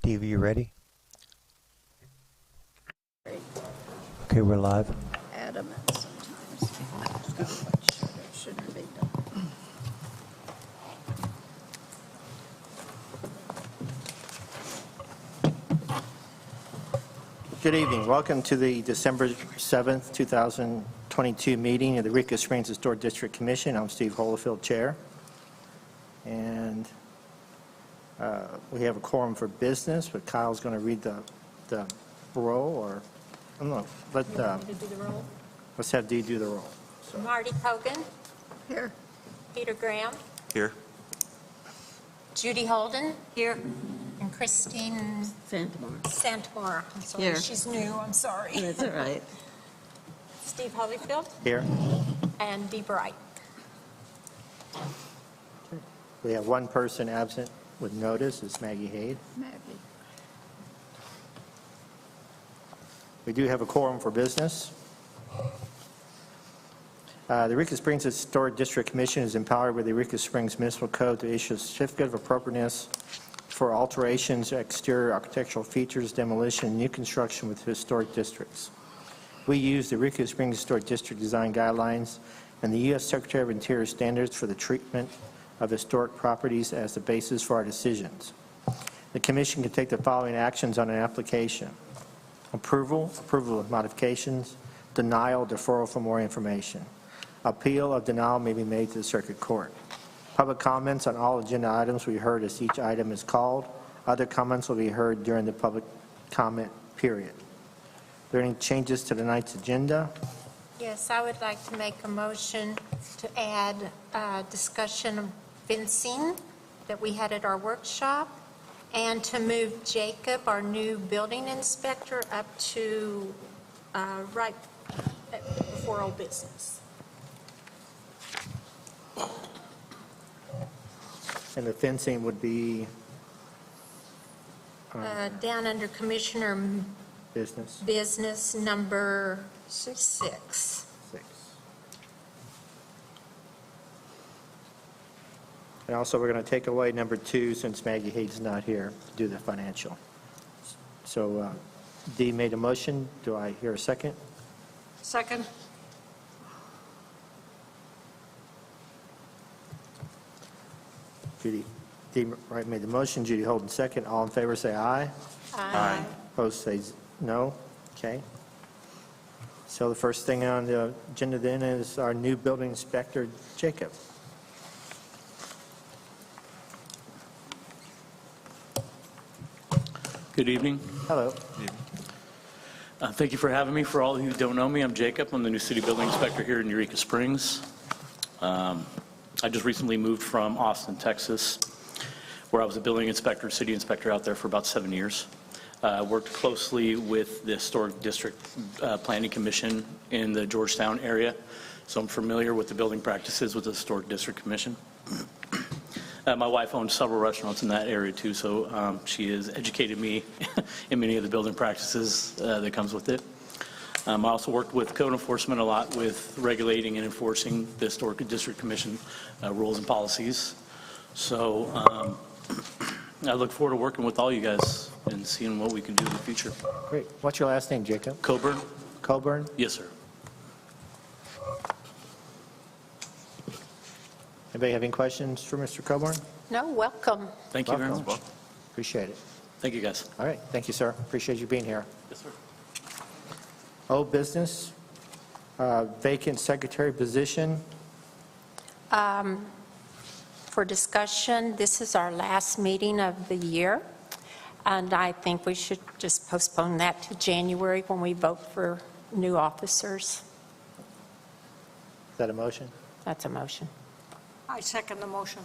Steve, are you ready? Okay, we're live. Adamant sometimes. Shouldn't be done. Good evening. Welcome to the December 7th, 2022 meeting of the Eureka Springs Historic District Commission. I'm Steve Holofield, Chair. And we have a quorum for business, but Kyle's going to read the roll, or I don't know. Let's have Dee do the roll. So. Marty Kogan. Here. Peter Graham. Here. Judy Holden. Here. And Christine Santamora. I'm sorry, Here. she's new, I'm sorry. That's all right. Steve Holyfield. Here. And Dee Bright. We have one person absent with notice. It's Maggie Hayde. Maggie. We do have a quorum for business. The Eureka Springs Historic District Commission is empowered with the Eureka Springs Municipal Code to issue a certificate of appropriateness for alterations, exterior architectural features, demolition, new construction with historic districts. We use the Eureka Springs Historic District Design Guidelines and the U.S. Secretary of Interior standards for the treatment of historic properties as the basis for our decisions. The Commission can take the following actions on an application: approval of modifications, denial, deferral for more information. Appeal of denial may be made to the Circuit Court. Public comments on all agenda items will be heard as each item is called. Other comments will be heard during the public comment period. Are there any changes to tonight's agenda? Yes, I would like to make a motion to add discussion of fencing that we had at our workshop, and to move Jacob, our new building inspector, up to right before old business. And the fencing would be Down under Commissioner business number 6. And also, we're going to take away number 2 since Maggie Hayes not here to do the financial. So Dee made a motion. Do I hear a second? Second. Dee Wright made the motion. Judy Holden second. All in favor say aye. Aye. Opposed say no. Okay. So the first thing on the agenda then is our new building inspector, Jacob. Good evening. Hello. Thank you for having me. For all who don't know me, I'm Jacob. I'm the new city building inspector here in Eureka Springs. I just recently moved from Austin, Texas, where I was a building inspector, city inspector out there for about 7 years. Worked closely with the Historic District Planning Commission in the Georgetown area, so I'm familiar with the building practices with the Historic District Commission. My wife owns several restaurants in that area too, so she has educated me in many of the building practices that comes with it. I also worked with code enforcement a lot with regulating and enforcing the Historic District Commission rules and policies. So I look forward to working with all you guys and seeing what we can do in the future. Great. What's your last name, Jacob? Coburn? Coburn? Yes, sir. Anybody have any questions for Mr. Coburn? No, welcome. Thank you very Welcome. much. Appreciate it. Thank you, guys. All right. Thank you, sir. Appreciate you being here. Yes, sir. Old business, vacant secretary position. For discussion, this is our last meeting of the year, and I think we should just postpone that to January when we vote for new officers. Is that a motion? That's a motion. I second the motion.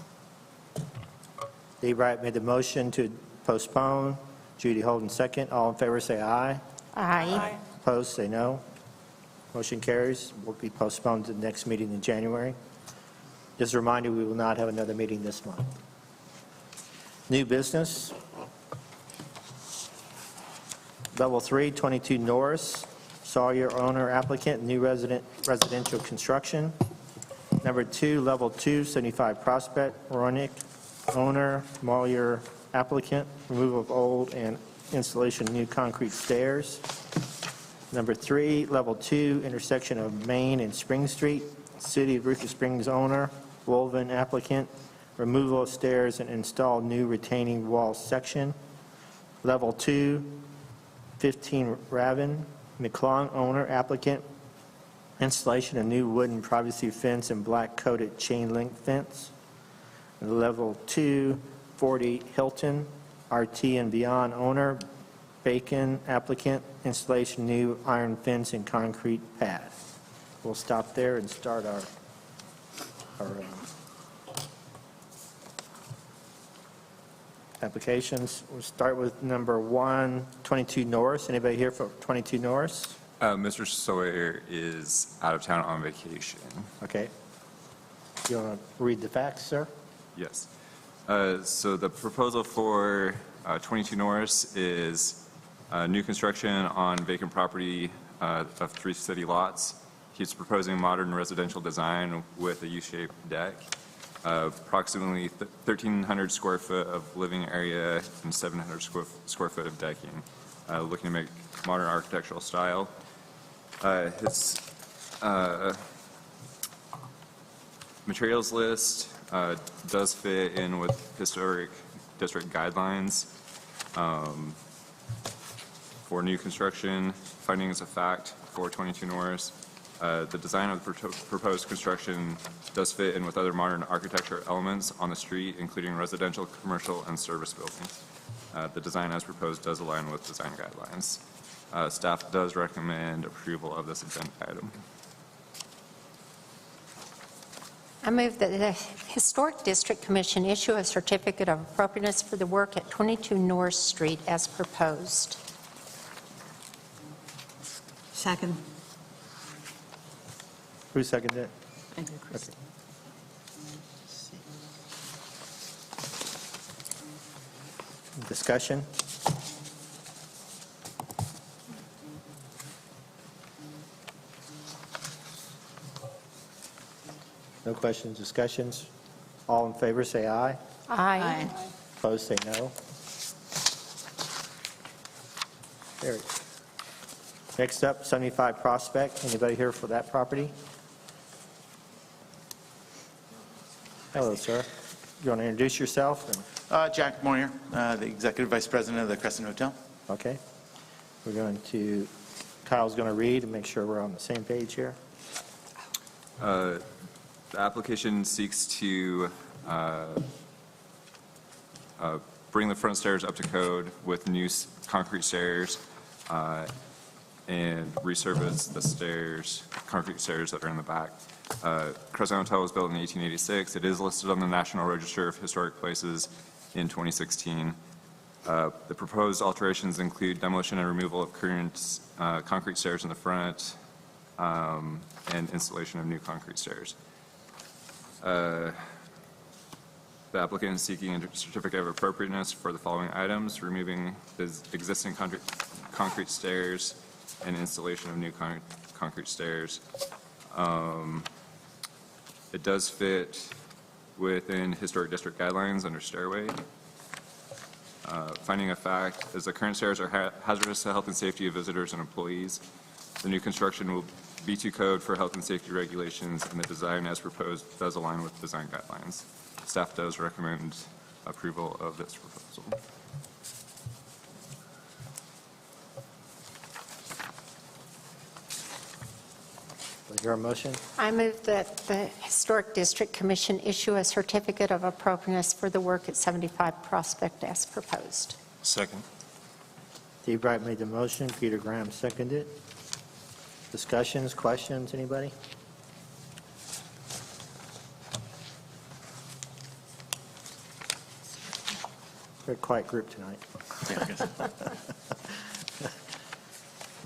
Dee Bright made the motion to postpone. Judy Holden second. All in favor say aye. Aye. Opposed say no. Motion carries. Will be postponed to the next meeting in January. Just a reminder, we will not have another meeting this month. New business. Level 3, 22 Norris, Sawyer owner applicant, new residential construction. Number 2, Level 2, 75 Prospect, Ronick owner, Moyer applicant, removal of old and installation of new concrete stairs. Number 3, Level 2, intersection of Main and Spring Street, City of Eureka Springs owner, Wolven applicant, removal of stairs and install new retaining wall section. Level 2, 15 Raven, McClung owner, applicant, installation of new wooden privacy fence and black coated chain link fence. Level 2, 40 Hilton, RT and Beyond owner, Bacon applicant, installation new iron fence and concrete pad. We'll stop there and start our applications. We'll start with number 1, 22 Norris. Anybody here for 22 Norris? Mr. Sawyer is out of town on vacation. Okay. You want to read the facts, sir? Yes. So the proposal for 22 Norris is new construction on vacant property of 3 city lots. He's proposing modern residential design with a U-shaped deck, approximately 1,300 square foot of living area and 700 square foot of decking, looking to make modern architectural style. His materials list does fit in with historic district guidelines for new construction. Findings of fact for 22 Norris. The design of the proposed construction does fit in with other modern architecture elements on the street, including residential, commercial, and service buildings. The design as proposed does align with design guidelines. Staff does recommend approval of this agenda item. I move that the Historic District Commission issue a certificate of appropriateness for the work at 22 North Street as proposed. Second. Who seconded it? Thank you, Chris. Okay. Discussion? No questions, discussions? All in favor, say aye. Aye. Opposed, say no. Carried. Next up, 75 Prospect. Anybody here for that property? Hello, sir. You want to introduce yourself? Jack Moyer, the Executive Vice President of the Crescent Hotel. Okay. We're going to, Kyle's going to read and make sure we're on the same page here. The application seeks to bring the front stairs up to code with new concrete stairs and resurface the stairs, concrete stairs that are in the back. Crescent Hotel was built in 1886. It is listed on the National Register of Historic Places in 2016. The proposed alterations include demolition and removal of current concrete stairs in the front and installation of new concrete stairs. The applicant is seeking a certificate of appropriateness for the following items: removing the existing concrete stairs and installation of new concrete stairs. It does fit within historic district guidelines under stairway. Finding of fact is the current stairs are hazardous to health and safety of visitors and employees. The new construction will B2 code for health and safety regulations, and the design as proposed does align with design guidelines. Staff does recommend approval of this proposal. Do I hear a motion? I move that the Historic District Commission issue a certificate of appropriateness for the work at 75 Prospect as proposed. Second. Steve Bright made the motion. Peter Graham seconded. Discussions, questions, anybody? Very quiet group tonight.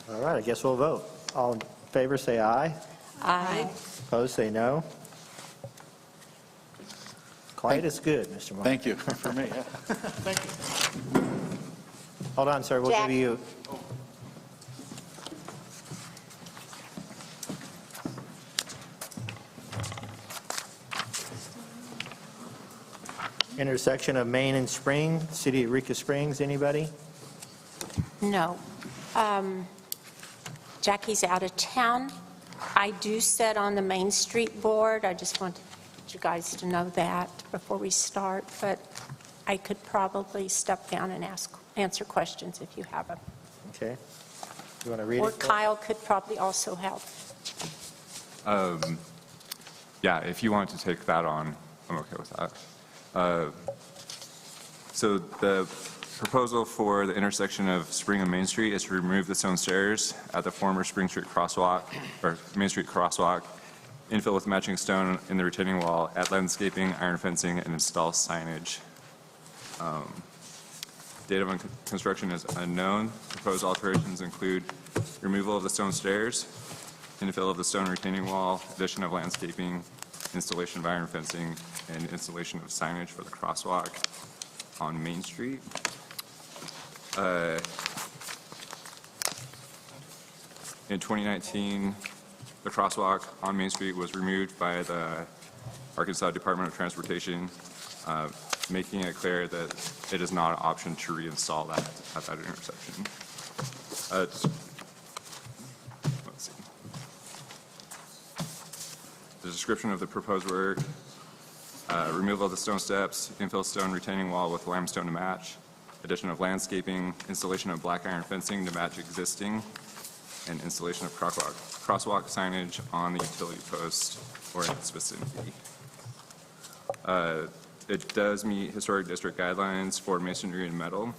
All right, I guess we'll vote. All in favor, say aye. Aye. Opposed, say no. Quiet is good, Mr. Martin. Thank you for me. Yeah. Thank you. Hold on, sir, we'll Jack. give you, Intersection of Main and Spring, City of Eureka Springs, anybody? No. Jackie's out of town. I do sit on the Main Street Board. I just want you guys to know that before we start, but I could probably step down and answer questions if you have them. Okay. You want to read Or it? Kyle could probably also help. Yeah, if you want to take that on, I'm okay with that. So the proposal for the intersection of Spring and Main Street is to remove the stone stairs at the former Spring Street crosswalk, or Main Street crosswalk, infill with matching stone in the retaining wall, add landscaping, iron fencing, and install signage. Date of construction is unknown. Proposed alterations include removal of the stone stairs, infill of the stone retaining wall, addition of landscaping, installation of iron fencing, and installation of signage for the crosswalk on Main Street. In 2019, the crosswalk on Main Street was removed by the Arkansas Department of Transportation, making it clear that it is not an option to reinstall that at that intersection. Let's see. The description of the proposed work, removal of the stone steps, infill stone retaining wall with limestone to match, addition of landscaping, installation of black iron fencing to match existing, and installation of crosswalk signage on the utility post or in its vicinity. It does meet historic district guidelines for masonry and metal.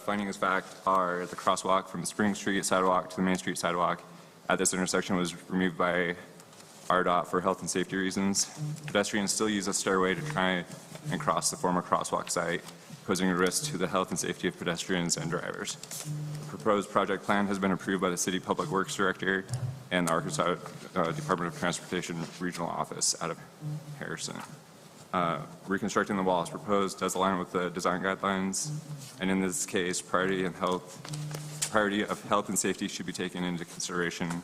Findings of fact are the crosswalk from the Spring Street sidewalk to the Main Street sidewalk at this intersection was removed by RDOT for health and safety reasons. Pedestrians still use a stairway to try and cross the former crosswalk site, posing a risk to the health and safety of pedestrians and drivers. The proposed project plan has been approved by the City Public Works Director and the Arkansas Department of Transportation Regional Office out of Harrison. Reconstructing the wall as proposed does align with the design guidelines, and in this case, priority of health and safety should be taken into consideration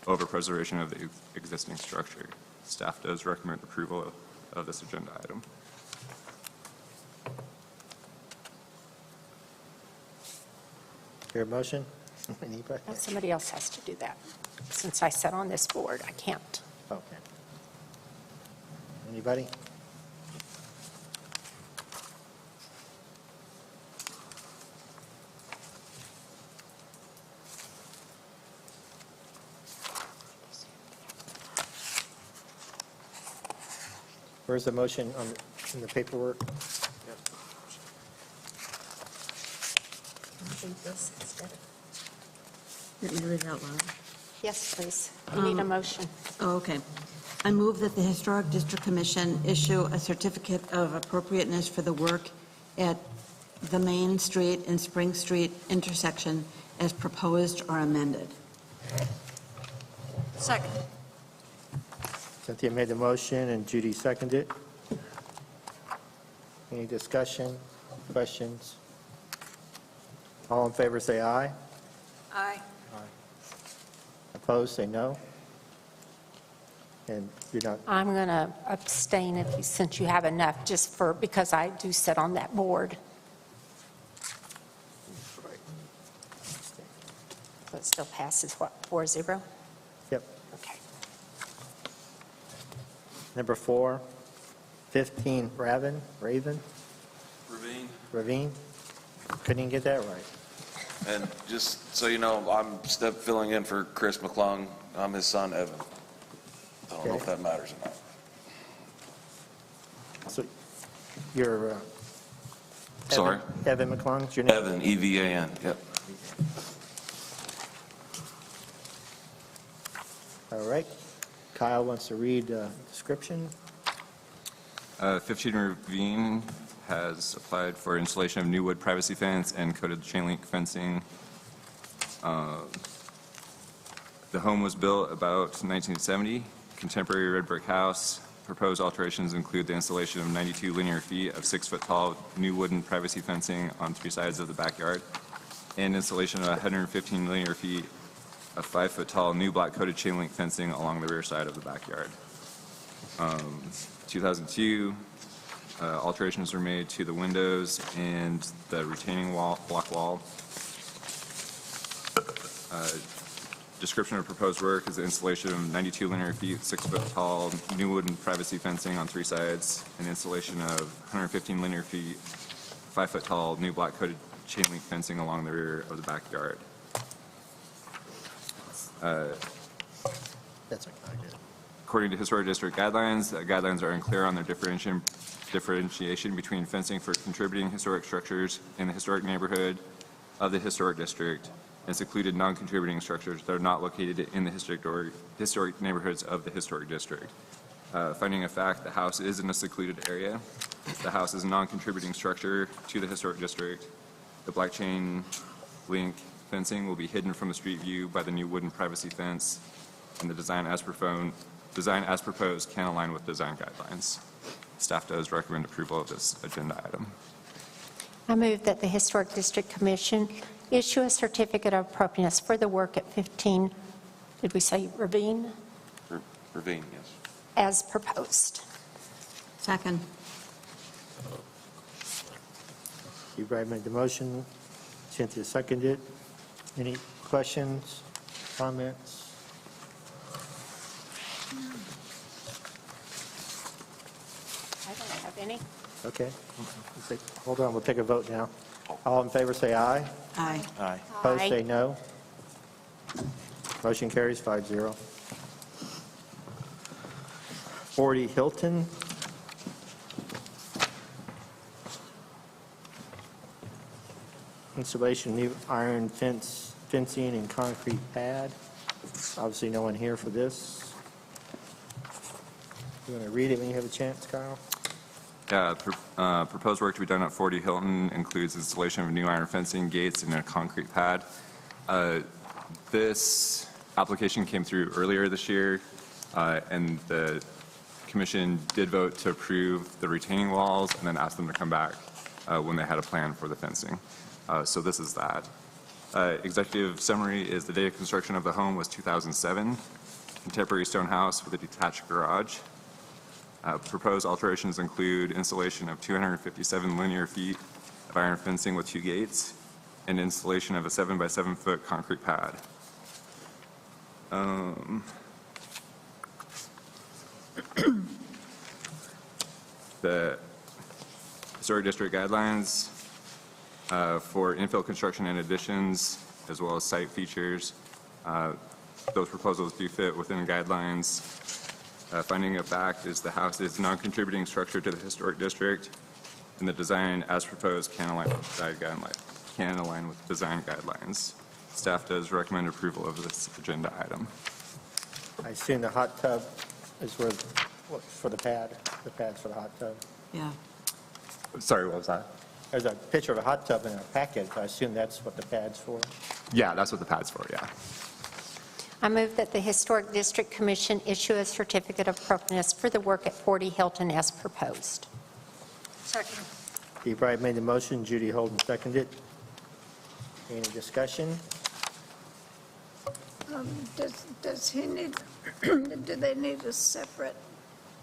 over preservation of the existing structure. Staff does recommend approval of this agenda item. Your motion? Anybody? Somebody else has to do that. Since I sat on this board, I can't. Okay. Anybody? Where's the motion in the paperwork? Let me read it out loud. Yes, please. You need a motion. Oh, okay. I move that the Historic District Commission issue a certificate of appropriateness for the work at the Main Street and Spring Street intersection as proposed or amended. Second. Cynthia made the motion and Judy seconded it. Any discussion, questions? All in favor say aye. Aye. Opposed, say no. And you're not, I'm going to abstain since you have enough, just because I do sit on that board. So it still passes, what, 4-0? yep. Okay. Number 4, 15, Raven? Ravine? Couldn't even get that right. And just so you know, I'm filling in for Chris McClung. I'm his son, Evan. I don't know if that matters or not. So you're Sorry? Evan McClung's your name? Evan, E-V-A-N, yep. All right. Kyle wants to read description. 15 Ravine has applied for installation of new wood privacy fence and coated chain link fencing. The home was built about 1970, contemporary red brick house. Proposed alterations include the installation of 92 linear feet of 6-foot-tall new wooden privacy fencing on 3 sides of the backyard, and installation of 115 linear feet of 5-foot-tall new black coated chain link fencing along the rear side of the backyard. 2002, Alterations were made to the windows and the retaining wall, block wall. Description of proposed work is the installation of 92 linear feet, 6-foot tall, new wooden privacy fencing on 3 sides, and installation of 115 linear feet, 5-foot tall, new black coated chain link fencing along the rear of the backyard. That's okay. I did. According to Historic District guidelines, guidelines are unclear on their differentiation between fencing for contributing historic structures in the historic neighborhood of the Historic District and secluded non-contributing structures that are not located in the historic neighborhoods of the Historic District. Finding a fact, the house is in a secluded area. The house is a non-contributing structure to the Historic District. The black chain link fencing will be hidden from the street view by the new wooden privacy fence, and the design as proposed can align with design guidelines. Staff does recommend approval of this agenda item. I move that the Historic District Commission issue a certificate of appropriateness for the work at 15, did we say Ravine, Ravine, yes. as proposed. Second. Steve Wright made the motion. Cynthia seconded. Any questions, comments? I don't have any. Okay. Hold on, we'll take a vote now. All in favor, say aye. Aye. Aye. Opposed, Aye. say no. Motion carries 5-0. 40 Hilton. Installation new iron fencing and concrete pad. Obviously, no one here for this. You want to read it when you have a chance, Kyle? Proposed work to be done at 40 Hilton includes installation of new iron fencing, gates, and a concrete pad. This application came through earlier this year, and the commission did vote to approve the retaining walls and then ask them to come back when they had a plan for the fencing. So this is that. Executive summary is the date of construction of the home was 2007. Contemporary stone house with a detached garage. Proposed alterations include installation of 257 linear feet of iron fencing with 2 gates and installation of a 7 by 7 foot concrete pad. The Historic District guidelines for infill construction and additions, as well as site features. Those proposals do fit within guidelines. Finding of fact is the house is non-contributing structure to the Historic District, and the design as proposed can align with design guidelines. Staff does recommend approval of this agenda item. I assume the hot tub is where, for the pad, the pad's for the hot tub. Yeah. Sorry, what was that? There's a picture of a hot tub in our packet, so I assume that's what the pad's for. Yeah, that's what the pad's for, yeah. I move that the Historic District Commission issue a certificate of appropriateness for the work at 40 Hilton as proposed. Second. Steve Wright made the motion, Judy Holden seconded. Any discussion? Does he need, do they need a separate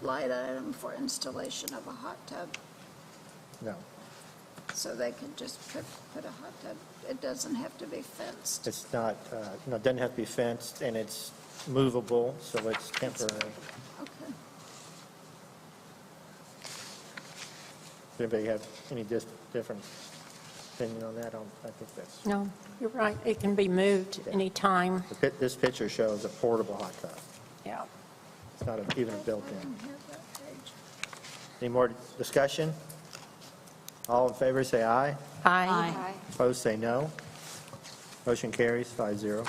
light item for installation of a hot tub? No. So they can just put a hot tub, it doesn't have to be fenced? It's not, it doesn't have to be fenced, and it's movable, so it's temporary. Okay. Does anybody have any different opinion on that? I think that's, No, you're right. It can be moved anytime. this picture shows a portable hot tub. Yeah. It's not even I built in. don't have that page. Any more discussion? All in favor, say aye. Aye. Opposed, say no. Motion carries 5-0.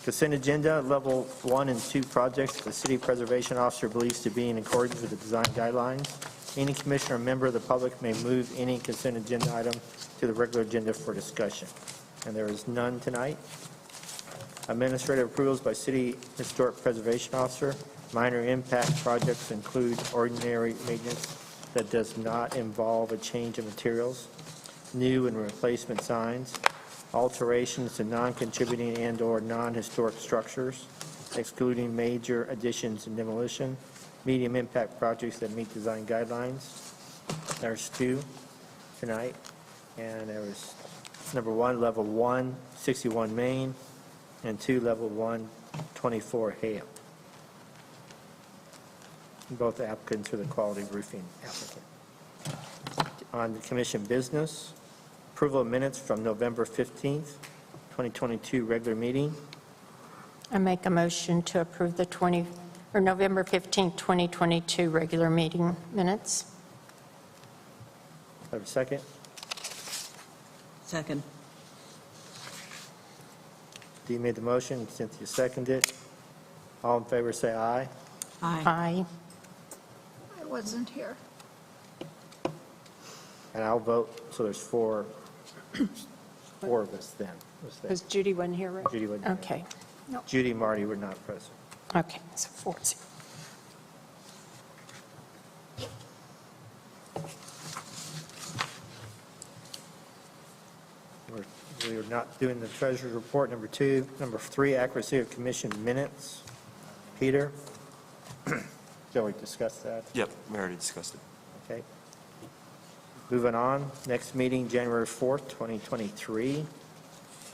Consent agenda, level 1 and 2 projects the city preservation officer believes to be in accordance with the design guidelines. Any commissioner or member of the public may move any consent agenda item to the regular agenda for discussion. And there is none tonight. Administrative approvals by city historic preservation officer. Minor impact projects include ordinary maintenance that does not involve a change of materials, new and replacement signs, alterations to non-contributing and/or non-historic structures, excluding major additions and demolition, medium impact projects that meet design guidelines. There's 2 tonight, and there was number 1, level 1, 61 Main, and 2, level 1, 24 Hale. Both applicants are the quality roofing applicant. On the commission business, approval of minutes from November 15th, 2022 regular meeting. I make a motion to approve the November 15, 2022 regular meeting minutes. Have a second? Second. Dee made the motion, Cynthia seconded it. All in favor, say aye. Aye. Aye. I wasn't here. And I'll vote, so there's 4 of us then. Because Judy wasn't here, right? Judy wasn't here. Okay. Judy and Marty were not present. Okay, so 4-0. We're not doing the treasurer's report, number 2. Number 3, accuracy of commission minutes. Peter? Shall we discuss that? Yep, we already discussed it. Okay. Moving on, next meeting, January 4th, 2023.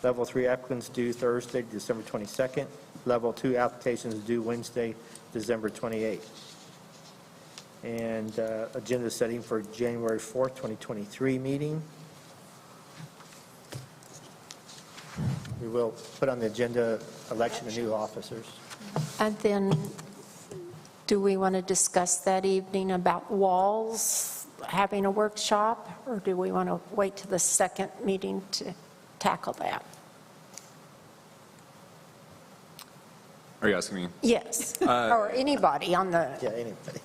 Level 3 applicants due Thursday, December 22nd. Level 2 applications due Wednesday, December 28th. And agenda setting for January 4th, 2023 meeting. We will put on the agenda election of new officers. And then, do we want to discuss that evening about walls, having a workshop, or do we want to wait till the second meeting to tackle that? Are you asking me? Yes, or anybody on the, Yeah, anybody.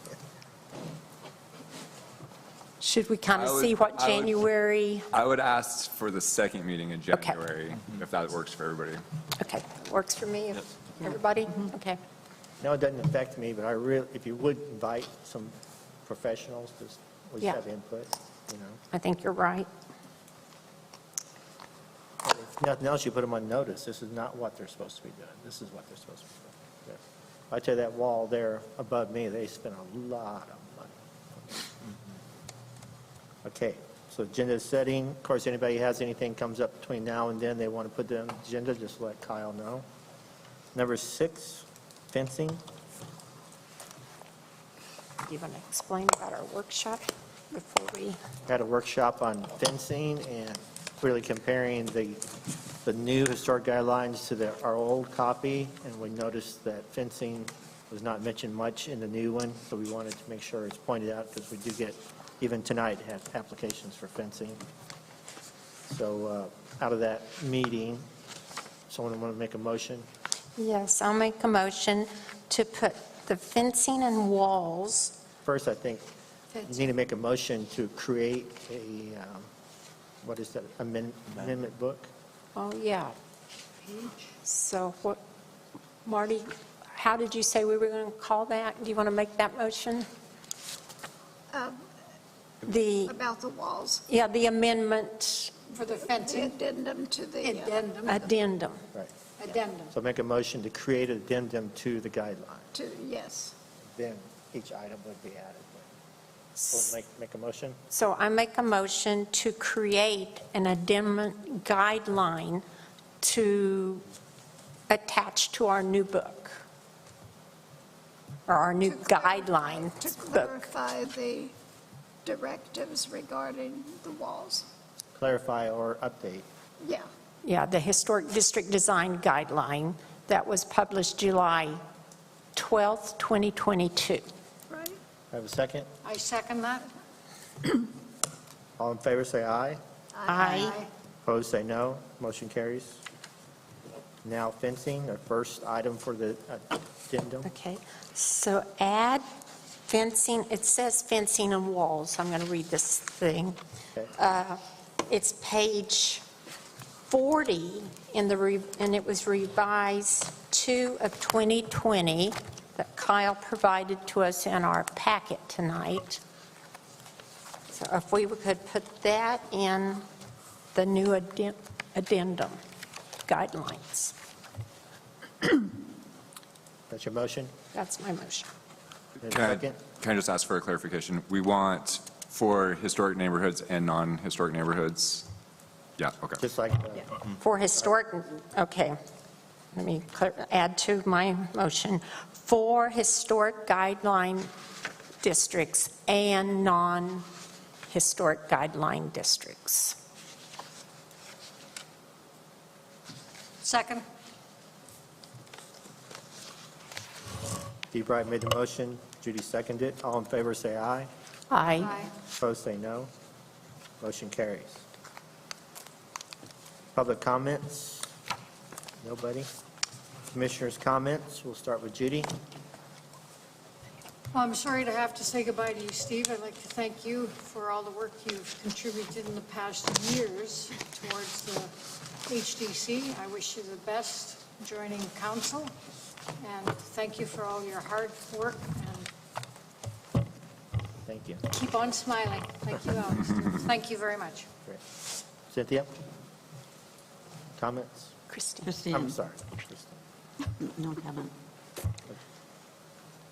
should we kind of I would- see what I would- January? I would ask for the second meeting in January, if that works for everybody. Okay, works for me, everybody? Okay. No, it doesn't affect me, but I really, if you would invite some professionals to at least Yeah. have input, you know. I think you're right. And if nothing else, you put them on notice. This is not what they're supposed to be doing. This is what they're supposed to be doing. Yeah. I tell you, that wall there above me, they spent a lot of money. Okay, so agenda setting. Of course, anybody has anything comes up between now and then they want to put on the agenda, just let Kyle know. Number 6, fencing. Do you want to explain about our workshop before we? Had a workshop on fencing and really comparing the new historic guidelines to our old copy, and we noticed that fencing was not mentioned much in the new one, so we wanted to make sure it's pointed out, because we do get, even tonight, have applications for fencing. So out of that meeting, someone want to make a motion? Yes, I'll make a motion to put the fencing and walls. First, I think you need to make a motion to create a, what is that, amendment book? Oh, yeah. So what, Marty, how did you say we were going to call that? Do you want to make that motion? The, About the walls, yeah, the amendment, For the the fencing, addendum to the, addendum, addendum. Right. addendum. So make a motion to create an addendum to the guideline. yes. Then each item would be added. So make a motion? So I make a motion to create an addendum guideline to attach to our new book, or our new guideline To book. clarify the directives regarding the walls. Clarify or update. Yeah. Yeah, the Historic District Design Guideline that was published July 12th, 2022. Right? Have a second? I second that. All in favor, say aye. Aye. Opposed, say no. Motion carries. Now fencing, our first item for the addendum. Okay, so add fencing, it says fencing and walls, I'm going to read this thing. Okay. It's page 40 in the, and it was revised 2 of 2020 that Kyle provided to us in our packet tonight. So if we could put that in the new addendum guidelines. That's your motion? That's my motion. There's a Can second? I just ask for a clarification? We want for historic neighborhoods and non-historic neighborhoods? Yeah, okay. Just like, For historic, okay, let me add to my motion. For historic guideline districts and non-historic guideline districts. Second. Steve Wright made the motion, Judy seconded it. All in favor, say aye. Aye. Opposed, say no. Motion carries. Public comments? Nobody? Commissioners' comments? We'll start with Judy. Well, I'm sorry to have to say goodbye to you, Steve. I'd like to thank you for all the work you've contributed in the past years towards the HDC. I wish you the best joining council, and thank you for all your hard work, and Thank you. keep on smiling. Thank you, Alex. Thank you very much. Great. Cynthia? Comments? Christine. Christine? I'm sorry. Kristen. No comment.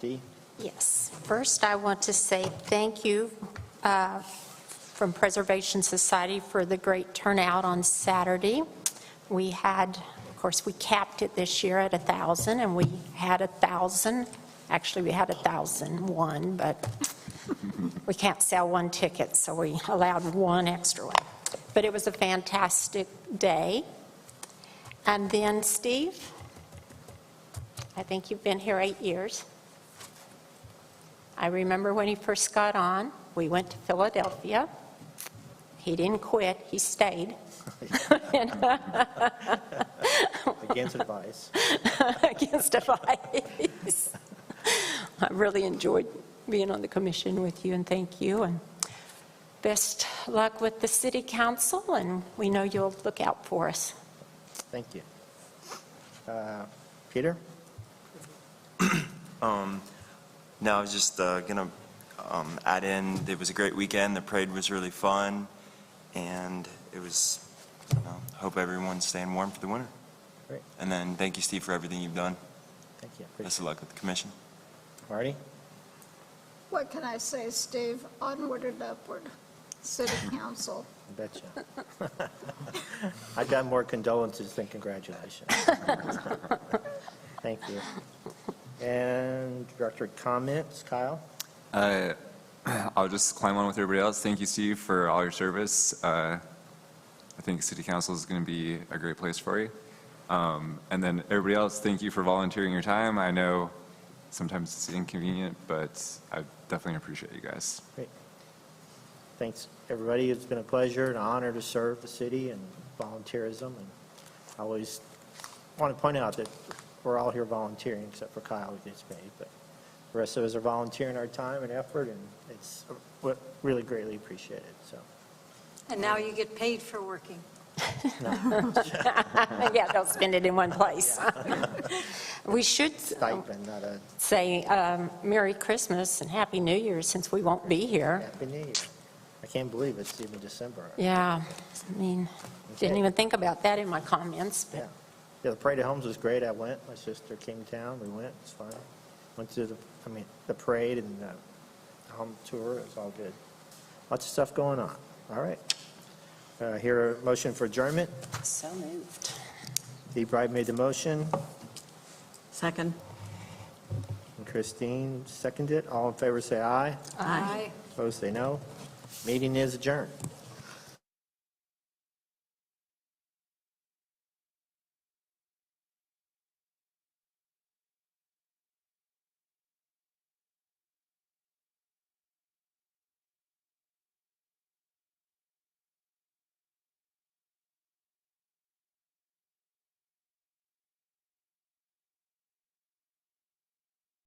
Dee? Yes. First, I want to say thank you from Preservation Society for the great turnout on Saturday. We had, of course, we capped it this year at 1,000, and we had 1,000. Actually, we had 1,001, but we can't sell one ticket, so we allowed one extra one. But it was a fantastic day. And then, Steve, I think you've been here 8 years. I remember when he first got on, we went to Philadelphia. He didn't quit, he stayed. Against advice. Against advice. I really enjoyed being on the commission with you, and thank you. And best luck with the city council, and we know you'll look out for us. Thank you. Peter? No, I was just going to add in, it was a great weekend. The parade was really fun, and it was, hope everyone's staying warm for the winter. Great. And then thank you, Steve, for everything you've done. Thank you. Best of luck with the commission. Marty? What can I say, Steve? Onward and upward. City council. I bet you. I got more condolences than congratulations. Thank you. And director comments, Kyle? I'll just climb on with everybody else. Thank you, Steve, for all your service. I think City Council is going to be a great place for you. And then everybody else, thank you for volunteering your time. I know sometimes it's inconvenient, but I definitely appreciate you guys. Great. Thanks, everybody. It's been a pleasure and honor to serve the city and volunteerism. And I always want to point out that we're all here volunteering, except for Kyle, who gets paid. But the rest of us are volunteering our time and effort, and it's really greatly appreciated. So, And now you get paid for working. Yeah, they'll spend it in one place. We should stipend, not a say Merry Christmas and Happy New Year, since we won't be here. Happy New Year. I can't believe it's even December. Yeah, I mean, didn't even think about that in my comments, Yeah. but Yeah, the Parade of Homes was great. I went. My sister came to town. We went. It's fun. Went to the parade and the home tour. It was all good. Lots of stuff going on. All right. Hear a motion for adjournment. so moved. Steve Wright made the motion. Second? And Christine seconded. All in favor say aye. Aye. Opposed say no. Meeting is adjourned.